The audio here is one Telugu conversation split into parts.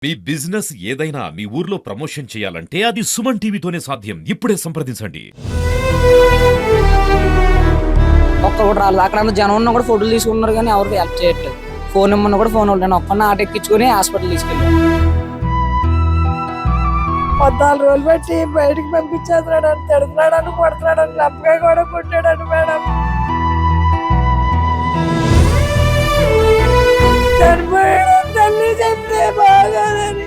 మీ బిజినెస్ ఏదైనా మీ ఊర్లో ప్రమోషన్ చేయాలంటే అది సుమన్ టీవీతోనే సాధ్యం. ఇప్పుడే సంప్రదించండి. ఒక్కరు రాలేదు. అక్కడ జనం ఉన్నా కూడా ఫోటోలు తీసుకున్నారు కానీ ఎవరు హెల్ప్ చేయట్లేదు. ఫోన్ నెంబర్ కూడా ఫోన్ వాళ్ళు ఒక్కరిని ఆట ఎక్కించుకుని హాస్పిటల్ తీసుకెళ్ళాను. 14 రోజులు బట్టి బయటికి పంపించేస్తున్నాడు, తిడుతున్నాడని కొడుతున్నాడని లప్పగా కూడా కొట్టాడని మేడం. చనిపోయాడు తల్లి చెప్తే బాగాలని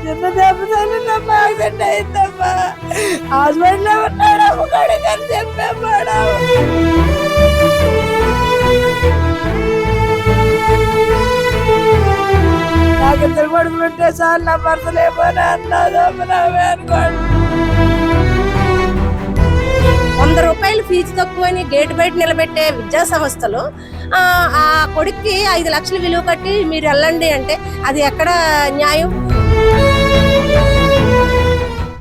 చిన్న దెబ్బ తల్లి యాక్సిడెంట్ అయిందమ్మా, హాస్పిటల్లో ఉన్నాడు అమ్మగాడు అని చెప్పా మేడం. నాకు 2 కొడుకులు ఉంటే సార్ నా భర్త లేకపోయినా అన్నదమ్మునవే అనుకోండి. 100 రూపాయలు ఫీజు తక్కువని గేట్ బయట నిలబెట్టే విద్యా సంస్థలు ఆ కొడుక్కి 5 లక్షలు విలువ కట్టి మీరు వెళ్ళండి అంటే అది ఎక్కడ న్యాయం?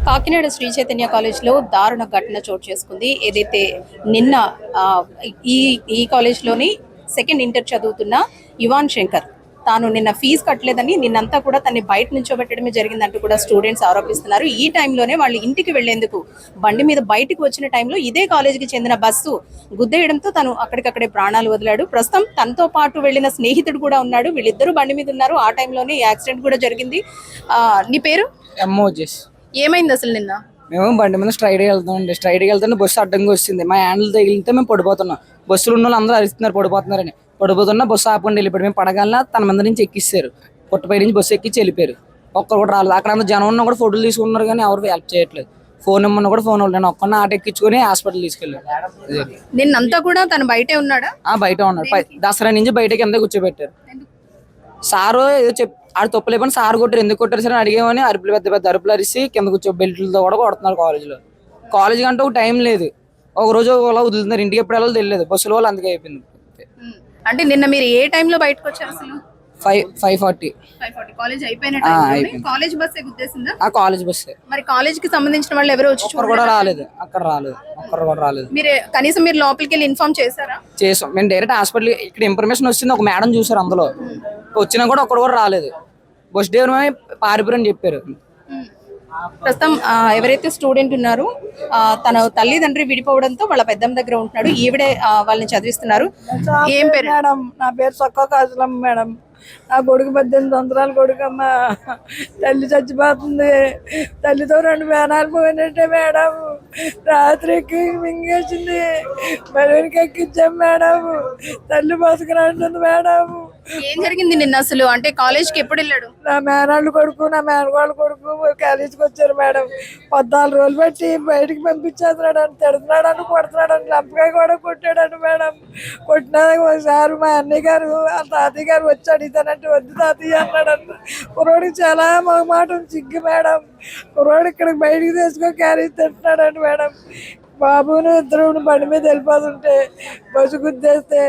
కాకినాడ శ్రీ చైతన్య కాలేజ్లో దారుణ ఘటన చోటు చేసుకుంది. ఏదైతే నిన్న ఈ కాలేజ్లోని సెకండ్ ఇంటర్ చదువుతున్న యువాన్ శంకర్ తాను నిన్న ఫీజు కట్టలేదని నిన్నంతా కూడా తన్ని బయట నుంచోబెట్టడమే జరిగిందంటూ కూడా స్టూడెంట్స్ ఆరోపిస్తున్నారు. ఈ టైంలోనే వాళ్ళు ఇంటికి వెళ్లేందుకు బండి మీద బయటకు వచ్చిన టైంలో ఇదే కాలేజీకి చెందిన బస్సు గుద్దేయడంతో తను అక్కడికక్కడే ప్రాణాలు వదిలాడు. ప్రస్తుతం తనతో పాటు వెళ్లిన స్నేహితుడు కూడా ఉన్నాడు. వీళ్ళిద్దరూ బండి మీద ఉన్నారు. ఆ టైంలోనే యాక్సిడెంట్ కూడా జరిగింది. నీ పేరు? ఏమైంది అసలు నిన్న? మేము బండి మీద స్ట్రైట్గా వెళ్తామండి. స్ట్రైట్గా వెళ్తే బస్సు అడ్డంగా వచ్చింది. మా హ్యాండిల్ తగిలితే మేము పడిపోతున్నాం. బస్సులు ఉన్న వాళ్ళు అందరూ అరుస్తున్నారు పడిపోతున్నారని. పడిపోతున్నా బస్సు ఆపండి వెళ్ళిపోయాడు. మేము పడగలనా తన మీద నుంచి ఎక్కిస్తారు. పుట్టపై నుంచి బస్సు ఎక్కించి వెళ్ళిపోయారు. ఒక్కరు కూడా రాలేదు. అక్కడ జనం ఉన్నా కూడా ఫోటోలు తీసుకున్నారు కానీ ఎవరు హెల్ప్ చేయట్లేదు. ఫోన్ నెంబర్ కూడా ఫోన్ వాళ్ళు ఒక్కరిని ఆట ఎక్కించుకుని హాస్పిటల్ తీసుకెళ్ళారు. నిన్నంతా కూడా తను బయటే ఉన్నాడా? బయట ఉన్నాడు. దసరా నుంచి బయటకి ఎంత కూర్చోబెట్టారు. సారు ఏదో ఆడు తప్పు లేకపోయినా సార్ కొట్టారు. ఎందుకు కొట్టారు సార్ అని అడిగేమని అరుపులు పెద్ద పెద్ద అరుపులు అరిసి కింద కూర్చో బెల్ట్లతో కూడా కొడుతున్నారు. కాలేజ్ కంటే ఒక టైం లేదు. ఒక రోజు అలా వదులుతున్నారు. ఇంటికి ఎప్పుడు వెళ్ళాలో తెలియదు. బస్సుల వాళ్ళు అందుకే అయిపోయింది. అంటే నిన్న మీరు ఏ టైంలో బయటకు వచ్చారు అసలు? 5:40 కాలేజ్ అయిపోయిన టైంలోనే కాలేజ్ బస్సే గుద్దేసిందా? కాలేజ్ బస్సే. మరి కాలేజ్ కి సంబంధించిన వాళ్ళు ఎవరు వచ్చి కూడా రాలేదు. అక్కడ రాలేదు. ఒక్కరు కూడా రాలేదు. మీరు కనీసం మీరు లోపలికి వెళ్ళి ఇన్ఫార్మ్ చేశారా? చేసాం. మేము డైరెక్ట్ హాస్పిటల్ ఇక్కడ ఇన్ఫర్మేషన్ వచ్చింది. ఒక మేడం చూసారు. అందులో వచ్చినా కూడా ఒక్కడు కూడా రాలేదు. బస్ డ్రైవర్ పారిపోరని చెప్పారు. ప్రస్తుతం ఎవరైతే స్టూడెంట్ ఉన్నారో తన తల్లిదండ్రి విడిపోవడంతో వాళ్ళ పెద్దమ్మ దగ్గర ఉంటున్నాడు. ఈవిడే వాళ్ళని చదివిస్తున్నారు. ఏం పేరు మేడం? నా పేరు సొక్క కాజలమ్మ మేడం. నా కొడుకు 18 సంవత్సరాల కొడుకు అమ్మ. తల్లి చచ్చిపోతుంది. తల్లితో 2 వేనాలు పోయినట్టే మేడం. రాత్రికి మింగేసింది. బలూనికి ఎక్కించాం మేడం. తల్లి బసుకురాంటుంది మేడం. ఏం జరిగింది నిన్న అసలు? అంటే కాలేజ్ కి ఎప్పుడు వెళ్ళాడు? నా మేనాళ్ళు కొడుకు నా మేనగాళ్ళ కొడుకు కాలేజీకి వచ్చారు మేడం. 14 రోజులు బట్టి బయటికి పంపించేస్తున్నాడు అని తిడుతున్నాడని కొడుతున్నాడని లప్పగా కూడా కొట్టాడని మేడం. కొట్టినా ఒకసారి మా అన్నయ్య గారు వాళ్ళ తాతయ్య గారు వచ్చి అడిగితానంటే వద్దు తాతయ్య అన్నాడంట. కుర్రోడికి చాలా మాట సిగ్గు మేడం. కుర్రోడు ఇక్కడికి బయటికి తీసుకొని క్యారేజ్ తింటున్నాడండి మేడం. బాబును ఇద్దరు బండి మీద వెళ్ళిపోతుంటే బస్సు గుద్దేస్తే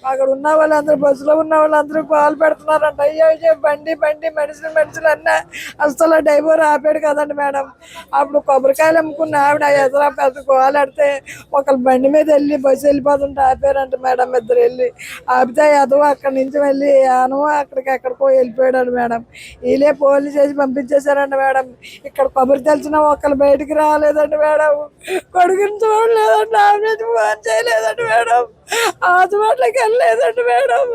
అక్కడ ఉన్న వాళ్ళందరూ బస్సులో ఉన్న వాళ్ళందరూ కాలు పెడుతున్నారంట. అయ్యో బండి మనుషులు అన్నా అసలు డ్రైవర్ ఆపాడు కదండి మేడం. అప్పుడు కొబ్బరికాయలు అమ్ముకున్న ఆవిడ ఎదురా పెద్ద గోలు ఆడితే ఒకళ్ళు బండి మీద వెళ్ళి బస్సు వెళ్ళిపోతుంటే ఆపారంట మేడం. ఇద్దరు వెళ్ళి ఆపితే ఎదవ అక్కడి నుంచి వెళ్ళి ఆను ఎక్కడికో వెళ్ళిపోయాడు మేడం. వీళ్ళే పోలీసు చేసి పంపించేశారండి మేడం. ఇక్కడ కొబ్బరి తెలిసిన ఒకళ్ళు బయటికి రాలేదండి మేడం. కొడుకుని చూడలేదండి. ఆమె ఫోన్ చేయలేదండి మేడం. హాస్పిటల్కి వెళ్ళలేదండి మేడం.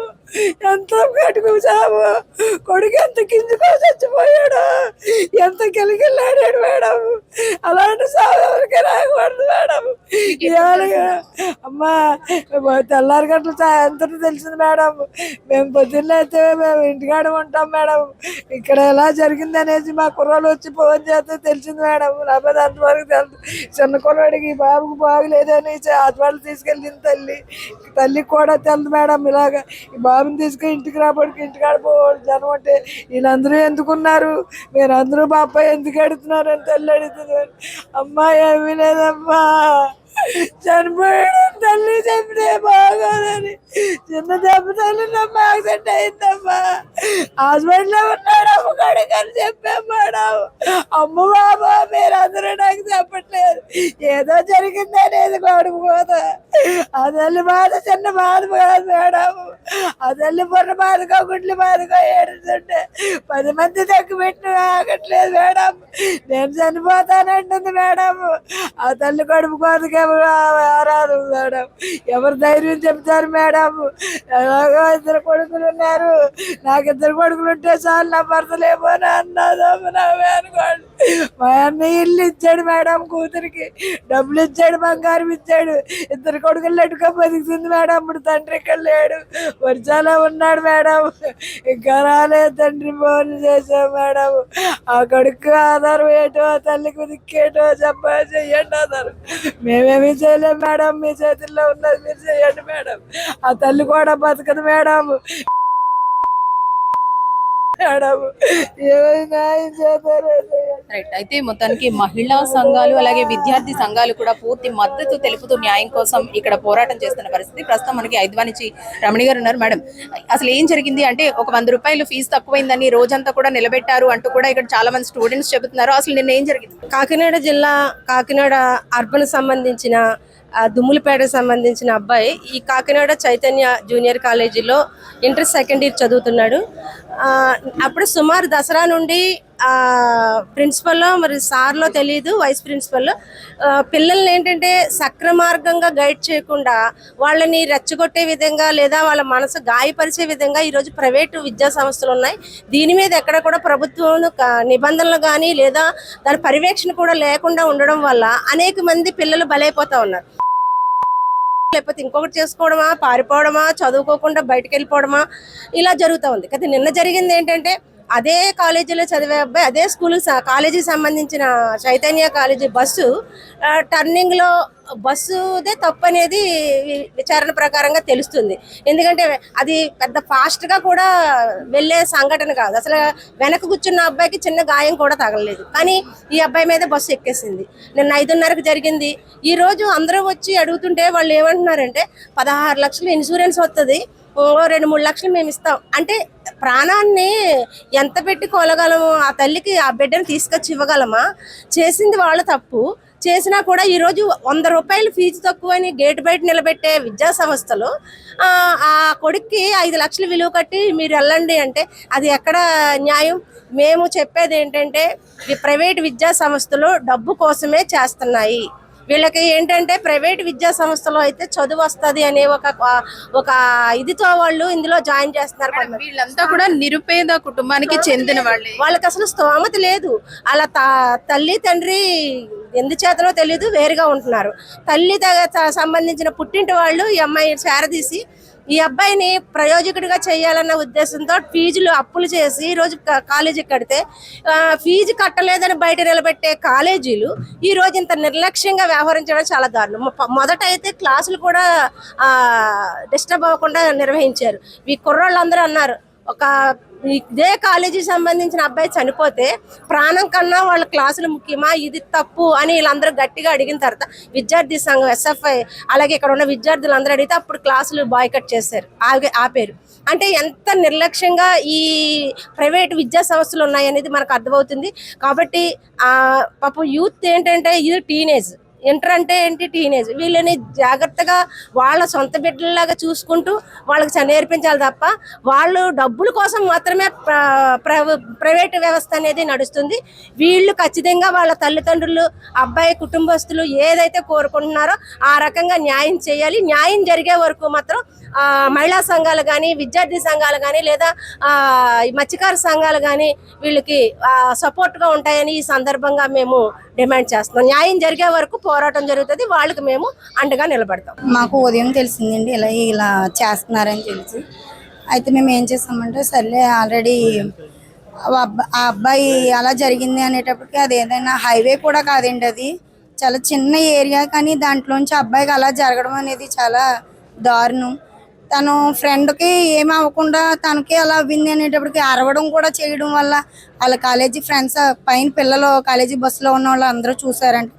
ఎంత కట్టుకు చావు. కొడుకు ఎంత కించుకో చచ్చిపోయాడు. ఎంత కిలికిల్లాడాడు మేడం. అలాంటి సాగు ఎవరికి రాకూడదు మేడం. అమ్మా తెల్లారి గంటలు ఎంత తెలిసింది మేడం. మేము పొద్దున్న అయితే మేము ఇంటికాడ ఉంటాం మేడం. ఇక్కడ ఎలా జరిగింది అనేసి మా కుర్రాలు వచ్చి ఫోన్ చేస్తే తెలిసింది మేడం. లేకపోతే అంతవరకు తెలుసు. చిన్న కుర్రాడికి బాబుకు బాగులేదని హాస్పిటల్ తీసుకెళ్ళింది తల్లికి కూడా తెలుసు మేడం. ఇలాగ ఈ బాబుని తీసుకుని ఇంటికి రాబడికి ఇంటికాడ పోవాలి జనం అంటే వీళ్ళందరూ ఎందుకున్నారు, మీరందరూ మా అబ్బాయి ఎందుకు అడుగుతున్నారు అని తల్లి అడుగుతున్నారు. అమ్మా ఏమీ లేదమ్మా. చనిపోయాడు తల్లి చెప్తే బాగోదని చిన్న దెబ్బ తల్లి నమ్మ యాక్సిడెంట్ అయిందమ్మా హాస్పిటల్లో ఉన్నాడు అమ్మగాడు అని చెప్పాం మేడం. అమ్మ బాబా మీరందరూ నాకు చెప్పట్లేదు ఏదో జరిగింది అనేది కొడుకుపోతా ఆ తల్లి బాధ చిన్న బాధ కాదు మేడం. ఆ తల్లి బుర్ర బాధగా గుడ్లు బాధగా ఏడుతుంటే 10 మంది దగ్గర పెట్టిన ఆగట్లేదు మేడం. నేను చనిపోతానంటుంది మేడం. ఆ తల్లి కడుపు కోతకే రాదు మేడం. ఎవరు ధైర్యం చెప్తారు మేడం. ఎలాగో 2 కొడుకులు ఉన్నారు. నాకు 2 కొడుకులు ఉంటే చాలు నా భర్తలేమో అన్నదో అనుకోండి. మా అన్నయ్య ఇల్లు ఇచ్చాడు మేడం, కూతురికి డబ్బులు ఇచ్చాడు, బంగారం ఇచ్చాడు. 2 కొడుకులు ఎట్టుకో బతికింది మేడం. ఇప్పుడు తండ్రి ఇక్కడ లేడు, వర్షాలో ఉన్నాడు మేడం. ఇంకా రాలేదు తండ్రి ఫోన్ చేసాం మేడం. ఆ కొడుకు ఆధారం ఏటో తల్లికి దిక్కేటో చెయ్యండి ఆధారం. మేమేమీ చేయలేం మేడం, మీ చేతుల్లో ఉన్నది మీరు చేయండి మేడం. ఆ తల్లి కూడా బతకదు మేడం. రైట్. అయితే మొత్తానికి మహిళా సంఘాలు అలాగే విద్యార్థి సంఘాలు కూడా పూర్తి మద్దతు తెలుపుతూ న్యాయం కోసం ఇక్కడ పోరాటం చేస్తున్న పరిస్థితి. ప్రస్తుతం మనకి ఐద్వా నుంచి రమణి గారు ఉన్నారు. మేడం, అసలు ఏం జరిగింది అంటే ఒక 100 రూపాయలు ఫీజు తక్కువైందని రోజంతా కూడా నిలబెట్టారు అంటూ కూడా ఇక్కడ చాలా మంది స్టూడెంట్స్ చెబుతున్నారు. అసలు నిన్న ఏం జరిగింది? కాకినాడ జిల్లా కాకినాడ అర్బన్ సంబంధించిన దుమ్ములపేటకు సంబంధించిన అబ్బాయి ఈ కాకినాడ చైతన్య జూనియర్ కాలేజీలో ఇంటర్ 2nd ఇయర్ చదువుతున్నాడు. అప్పుడు సుమారు దసరా నుండి ప్రిన్సిపల్లో మరి సార్లో తెలియదు, వైస్ ప్రిన్సిపల్లో పిల్లల్ని ఏంటంటే సక్రమార్గంగా గైడ్ చేయకుండా వాళ్ళని రెచ్చగొట్టే విధంగా లేదా వాళ్ళ మనసు గాయపరిచే విధంగా ఈరోజు ప్రైవేటు విద్యా సంస్థలు ఉన్నాయి. దీని మీద ఎక్కడ కూడా ప్రభుత్వం నిబంధనలు కానీ లేదా దాని పర్యవేక్షణ కూడా లేకుండా ఉండడం వల్ల అనేక మంది పిల్లలు బలైపోతూ ఉన్నారు. లేకపోతే ఇంకొకటి చేసుకోవడమా, పారిపోవడమా, చదువుకోకుండా బయటకు వెళ్ళిపోవడమా ఇలా జరుగుతూ ఉంది. కానీ నిన్న జరిగింది ఏంటంటే అదే కాలేజీలో చదివే అబ్బాయి అదే స్కూల్ కాలేజీకి సంబంధించిన చైతన్య కాలేజీ బస్సు టర్నింగ్లో బస్సుదే తప్పు అనేది విచారణ ప్రకారంగా తెలుస్తుంది. ఎందుకంటే అది పెద్ద ఫాస్ట్గా కూడా వెళ్ళే సంఘటన కాదు. అసలు వెనక కూర్చున్న అబ్బాయికి చిన్న గాయం కూడా తగలలేదు, కానీ ఈ అబ్బాయి మీద బస్సు ఎక్కేసింది. నిన్న 5:30కి జరిగింది. ఈరోజు అందరూ వచ్చి అడుగుతుంటే వాళ్ళు ఏమంటున్నారంటే 16 లక్షలు ఇన్సూరెన్స్ వస్తుంది, 2-3 లక్షలు మేము ఇస్తాం అంటే ప్రాణాన్ని ఎంత పెట్టి కొలగలము? ఆ తల్లికి ఆ బిడ్డను తీసుకొచ్చి ఇవ్వగలమా? చేసింది వాళ్ళ తప్పు. చేసినా కూడా ఈరోజు 100 రూపాయలు ఫీజు తక్కువని గేట్ బయట నిలబెట్టే విద్యా సంస్థలు ఆ కొడుక్కి 5 లక్షలు విలువ కట్టి మీరు వెళ్ళండి అంటే అది ఎక్కడ న్యాయం? మేము చెప్పేది ఏంటంటే ఈ ప్రైవేట్ విద్యా సంస్థలు డబ్బు కోసమే చేస్తున్నాయి. వీళ్ళకి ఏంటంటే ప్రైవేట్ విద్యా సంస్థలో అయితే చదువు వస్తుంది అనే ఒక ఇదితో వాళ్ళు ఇందులో జాయిన్ చేస్తున్నారు. వీళ్ళంతా కూడా నిరుపేద కుటుంబానికి చెందిన వాళ్ళే. వాళ్ళకి అసలు స్తోమత లేదు. అలా తల్లి తండ్రి ఎందుచేతనో తెలియదు వేరుగా ఉంటున్నారు. తల్లి సంబంధించిన పుట్టింటి వాళ్ళు ఈ అమ్మాయి చేరదీసి ఈ అబ్బాయిని ప్రయోజకుడిగా చేయాలన్న ఉద్దేశంతో ఫీజులు అప్పులు చేసి ఈరోజు కాలేజీకి కడితే ఫీజు కట్టలేదని బయట నిలబెట్టే కాలేజీలు ఈరోజు ఇంత నిర్లక్ష్యంగా వ్యవహరించడం చాలా దారుణం. మొదట అయితే క్లాసులు కూడా డిస్టర్బ్ అవ్వకుండా నిర్వహించారు. ఈ కుర్రోళ్ళందరూ అన్నారు ఇదే కాలేజీ సంబంధించిన అబ్బాయి చనిపోతే ప్రాణం కన్నా వాళ్ళ క్లాసులు ముఖ్యమా, ఇది తప్పు అని వీళ్ళందరూ గట్టిగా అడిగిన తర్వాత విద్యార్థి సంఘం SFI అలాగే ఇక్కడ ఉన్న విద్యార్థులు అందరూ అడిగితే అప్పుడు క్లాసులు బాయ్కట్ చేశారు, ఆపేరు. అంటే ఎంత నిర్లక్ష్యంగా ఈ ప్రైవేట్ విద్యా సంస్థలు ఉన్నాయనేది మనకు అర్థమవుతుంది. కాబట్టి పాపం యూత్ ఏంటంటే ఇది టీనేజ్, ఇంటర్ అంటే ఏంటి టీనేజ్, వీళ్ళని జాగ్రత్తగా వాళ్ళ సొంత బిడ్డలాగా చూసుకుంటూ వాళ్ళకి నేర్పించాలి తప్ప వాళ్ళు డబ్బుల కోసం మాత్రమే ప్రైవేట్ వ్యవస్థ అనేది నడుస్తుంది. వీళ్ళు ఖచ్చితంగా వాళ్ళ తల్లిదండ్రులు అబ్బాయి కుటుంబస్తులు ఏదైతే కోరుకుంటున్నారో ఆ రకంగా న్యాయం చేయాలి. న్యాయం జరిగే వరకు మాత్రం మహిళా సంఘాలు కానీ విద్యార్థి సంఘాలు కానీ లేదా మత్స్యకార సంఘాలు కానీ వీళ్ళకి సపోర్ట్గా ఉంటాయని ఈ సందర్భంగా మేము డిమాండ్ చేస్తున్నాం. న్యాయం జరిగే వరకు పోరాటం జరుగుతుంది, వాళ్ళకి మేము అండగా నిలబడతాం. మాకు ఉదయం తెలిసిందండి ఇలా చేస్తున్నారని తెలిసి, అయితే మేము ఏం చేస్తామంటే సర్లే ఆల్రెడీ ఆ అబ్బాయి అలా జరిగింది అనేటప్పటికి అది ఏదైనా హైవే కూడా కాదండి, అది చాలా చిన్న ఏరియా, కానీ దాంట్లోంచి అబ్బాయికి అలా జరగడం అనేది చాలా దారుణం. తను ఫ్రెండ్కి ఏమి అవ్వకుండా తనకి అలా అవ్వింది అనేటప్పటికి అరవడం కూడా చేయడం వల్ల వాళ్ళ కాలేజీ ఫ్రెండ్స్ పైన పిల్లలు కాలేజీ బస్సులో ఉన్న వాళ్ళు అందరూ చూసారంట.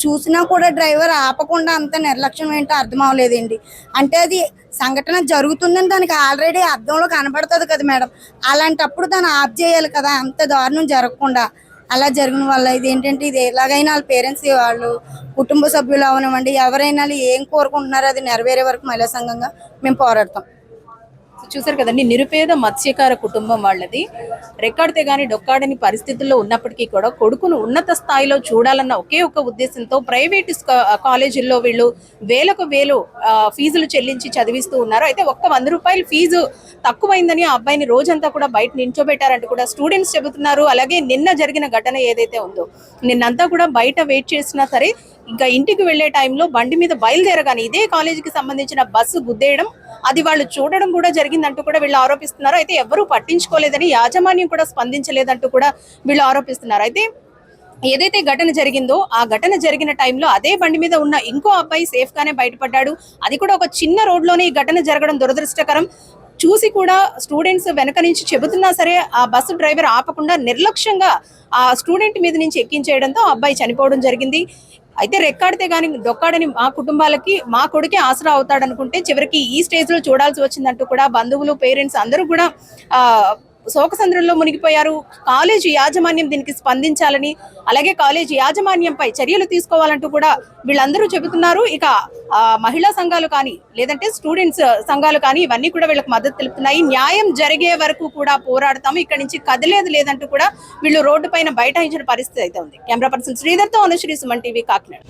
చూసినా కూడా డ్రైవర్ ఆపకుండా అంత నిర్లక్ష్యం ఏంటో అర్థం అవ్వలేదండి. అంటే అది సంఘటన జరుగుతుందని దానికి ఆల్రెడీ అర్థంలో కనబడుతుంది కదా మేడం. అలాంటప్పుడు దాన్ని ఆఫ్ చేయాలి కదా, అంత దారుణం జరగకుండా. అలా జరిగిన వల్ల ఇది ఏంటంటే ఇది ఎలాగైనా వాళ్ళ పేరెంట్స్ వాళ్ళు కుటుంబ సభ్యులు అవనివ్వండి ఎవరైనా ఏం కోరుకుంటున్నారో అది నెరవేరే వరకు మహిళా సంఘంగా మేము పోరాడతాం. చూసారు కదండి, నిరుపేద మత్స్యకార కుటుంబం వాళ్ళది. రెక్కాడితే గానీ డొక్కాడని పరిస్థితుల్లో ఉన్నప్పటికీ కూడా కొడుకును ఉన్నత స్థాయిలో చూడాలన్న ఒకే ఒక ఉద్దేశంతో ప్రైవేట్ కాలేజీల్లో వీళ్ళు వేలకు వేలు ఫీజులు చెల్లించి చదివిస్తూ ఉన్నారు. అయితే ఒక్క 100 రూపాయలు ఫీజు తక్కువైందని ఆ అబ్బాయిని రోజంతా కూడా బయట నించోబెట్టారంటూ కూడా స్టూడెంట్స్ చెబుతున్నారు. అలాగే నిన్న జరిగిన ఘటన ఏదైతే ఉందో, నిన్నంతా కూడా బయట వెయిట్ చేసినా సరే ఇంకా ఇంటికి వెళ్లే టైంలో బండి మీద బయలుదేరగానే ఇదే కాలేజీకి సంబంధించిన బస్సు గుద్దేయడం, అది వాళ్ళు చూడడం కూడా జరిగిందంటూ కూడా వీళ్ళు ఆరోపిస్తున్నారు. అయితే ఎవరూ పట్టించుకోలేదని, యాజమాన్యం కూడా స్పందించలేదంటూ కూడా వీళ్ళు ఆరోపిస్తున్నారు. అయితే ఏదైతే ఘటన జరిగిందో ఆ ఘటన జరిగిన టైంలో అదే బండి మీద ఉన్న ఇంకో అబ్బాయి సేఫ్ గానే బయటపడ్డాడు. అది కూడా ఒక చిన్న రోడ్లోనే ఈ ఘటన జరగడం దురదృష్టకరం. చూసి కూడా స్టూడెంట్స్ వెనక నుంచి చెబుతున్నా సరే ఆ బస్సు డ్రైవర్ ఆపకుండా నిర్లక్ష్యంగా ఆ స్టూడెంట్ మీద నుంచి ఎక్కించేయడంతో ఆ అబ్బాయి చనిపోవడం జరిగింది. అయితే రెక్కాడితే గాని డొక్కాడని మా కుటుంబాలకి మా కొడుకే ఆసరా అవుతాడనుకుంటే చివరికి ఈ స్టేజ్ లో చూడాల్సి వచ్చిందంటూ కూడా బంధువులు, పేరెంట్స్ అందరూ కూడా శోకసంద్రంలో మునిగిపోయారు. కాలేజీ యాజమాన్యం దీనికి స్పందించాలని, అలాగే కాలేజీ యాజమాన్యంపై చర్యలు తీసుకోవాలంటూ కూడా వీళ్ళందరూ చెబుతున్నారు. ఇక మహిళా సంఘాలు కానీ లేదంటే స్టూడెంట్స్ సంఘాలు కానీ ఇవన్నీ కూడా వీళ్ళకి మద్దతు తెలుపుతున్నాయి. న్యాయం జరిగే వరకు కూడా పోరాడతాము, ఇక్కడి నుంచి కదిలేదు లేదంటూ కూడా వీళ్ళు రోడ్డు పైన బైఠాయించిన పరిస్థితి అయితే ఉంది. కెమెరా పర్సన్ శ్రీధర్తో అనుశ్రీ, సుమన్ టీవీ, కాకినాడ.